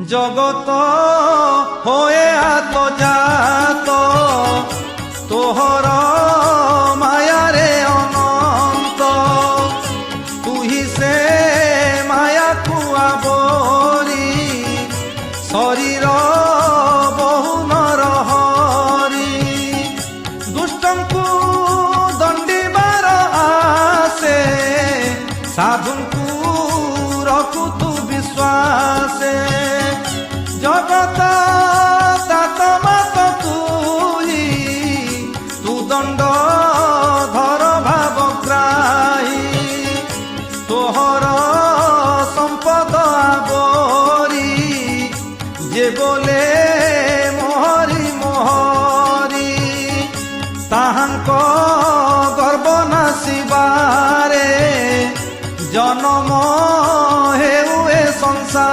জগত হয়ে আত জাত তোহর মায়ারে অনন্ত তুহি সে মায়াকু আবরি শরীর বহু নরহরি দুষ্টঙ্কু দণ্ডিবার আসে সাধুଙ୍କୁ ରଖୁ ତୁ ବିଶ୍ୱାସେ ଜଗତ ତାତ ମାତ ତୁହି ତୁ ଦଣ୍ଡ ଧର ଭାବ ଗ୍ରାହୀ ତୋହର ସମ୍ପଦ ଆବରି ଯେ ବୋଲେ ମୋହରି ମୋହରି ତାହାଙ୍କ ଗର୍ବ ନାସିବାରେ জনম হেউ এ সংসার।